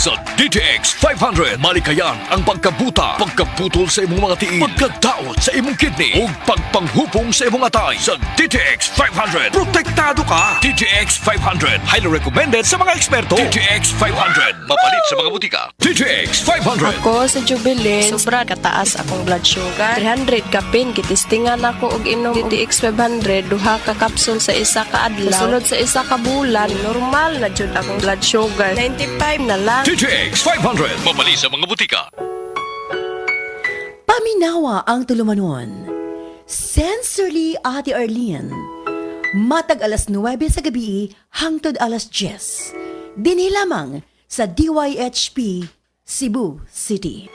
Sa DTX 500, malikayan ang pagkabuta, pagkaputol sa imong mga tiil, pagkadaot sa imong kidney, ug pagpanghupong sa imong atay. Sa DTX 500, protektado ka. DTX 500, highly recommended sa mga eksperto. DTX 500, mapalit sa mga butika. DTX 500. Ako sa Jubilee, sobra kataas akong blood sugar. 300 kapin, kitistingan ako og inom DTX 500, duha ka kapsul sa isa ka adlaw. Sunod sa isa ka bulan, normal na jud akong blood sugar. 95 na lang. DTX 500, mapalit sa mga butika. Paminawa ang tulumanon. Sensorily Ate Arlene. Matag alas 9 sa gabi hangtod alas 10. Dinhi lamang sa DYHP Cebu City.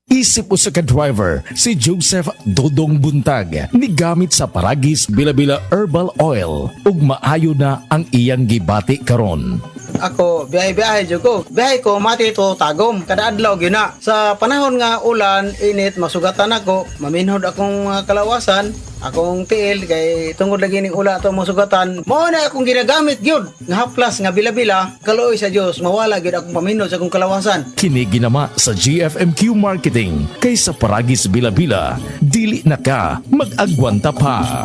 Isip usa ka driver si Joseph Dodong Buntag ni gamit sa Paragis Bila-Bila Herbal Oil ug maayo na ang iyang gibati karon. Ako, biyahe-biyahe dyan ko. Biyahe ko, mati ito tagom. Kada adlaw yun na. Sa panahon nga ulan, init, masugatan ako. Maminhod akong kalawasan. Akong tiil, kay tungod lagi ning ula ito masugatan. Mao na akong ginagamit yun. Nga haplas, nga bila-bila. Kaluoy sa Diyos, mawala yun akong paminhod sa akong kalawasan. Kini ginama sa GFMQ Marketing kay sa Paragis Bila-Bila, dili na ka mag-agwanta pa.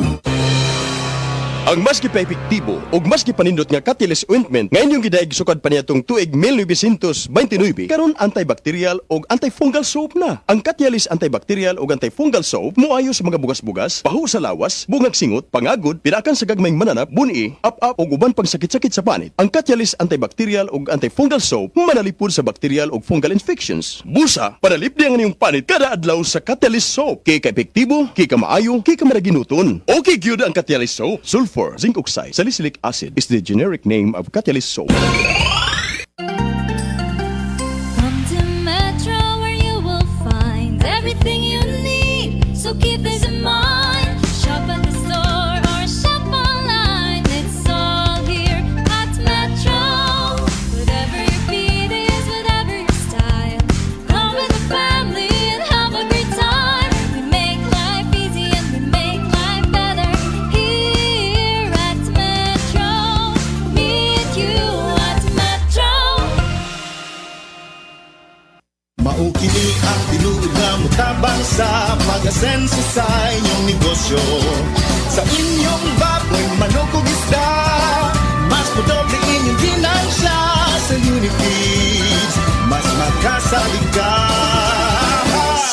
Ang mas gipa-epektibo ug mas gipanindot nga Catalyst ointment nga inyong gidaig sukad pa niyatong tuig 1929 karon antibacterial ug antifungal soap na. Ang Catalyst antibacterial ug antifungal soap moayo sa mga bugas-bugas, pahu sa lawas, bungag singot, pangagod, pinakan sa gagmayng mananap, buni, up-up ug uban pang sakit-sakit sa panit. Ang Catalyst antibacterial ug antifungal soap manalipod sa bacterial ug fungal infections. Busa, panalip diyan ang iyong panit kada adlaw sa Catalyst soap. Kay ka-epektibo, kay ka maayo, kay ka maraginuton. Okay gyud ang Catalyst soap. Sulfur, zinc oxide, salicylic acid is the generic name of Catalyst soap. Come to Metro where you will find everything you need. So keep this in mind. Shop at the store or shop online. It's all here at Metro. Whatever your beat is, whatever your style. Come with the family and have a great time. We make life easy and we make life better here at Metro. Meet you at Metro. Maukini ang tinuod na mutabang sa pag-asenso sa inyong negosyo. Sa inyong baboy, manok o isda, mas madoble inyong ginansya sa Unifeeds. Mas makasalig ka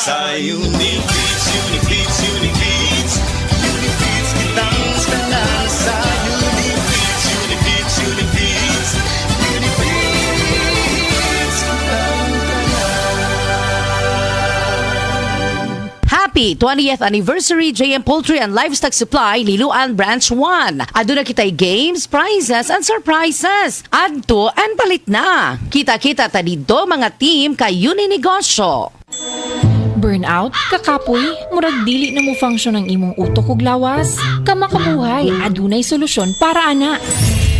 sa Unifeeds, Unifeeds, Unifeeds. Unifeeds kitang tanan sa Unifeeds, Unifeeds, Unifeeds. Unifeeds kitang Happy 20th Anniversary JM Poultry and Livestock Supply Liloan Branch 1. Aduna kitay games, prizes, and surprises. Adto and palit na. Kita-kita ta dito mga team kayo ni negosyo. Burnout, kakapoy, murag dili na mo function ang imong utok ug lawas. Kamakabuhay, adunay solusyon para ana.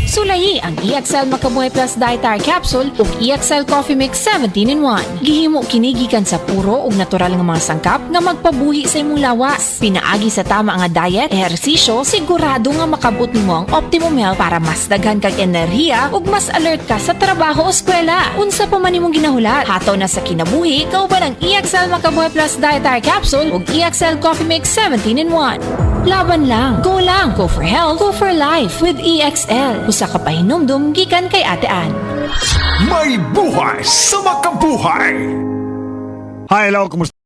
Sulayi ang EXL Makabuhay Plus Dietary Capsule ug EXL Coffee Mix 17-in-1. Gihimo kini gikan sa puro ug natural nga mga sangkap nga magpabuhi sa imong lawas. Pinaagi sa tama nga diet, ehersisyo, sigurado nga makabot nimo ang optimum health para mas daghan kag enerhiya ug mas alert ka sa trabaho o eskwela. Unsa pa man imong ginahulat, hataw na sa kinabuhi, kauban ang EXL Makabuhay Plus Dietary Capsule ug EXL Coffee Mix 17-in-1. Laban lang, go for health, go for life with EXL. Usa ka pahinumdum gikan kay Ate Ann. May buhay sa makabuhay. Hi, hello, kumusta?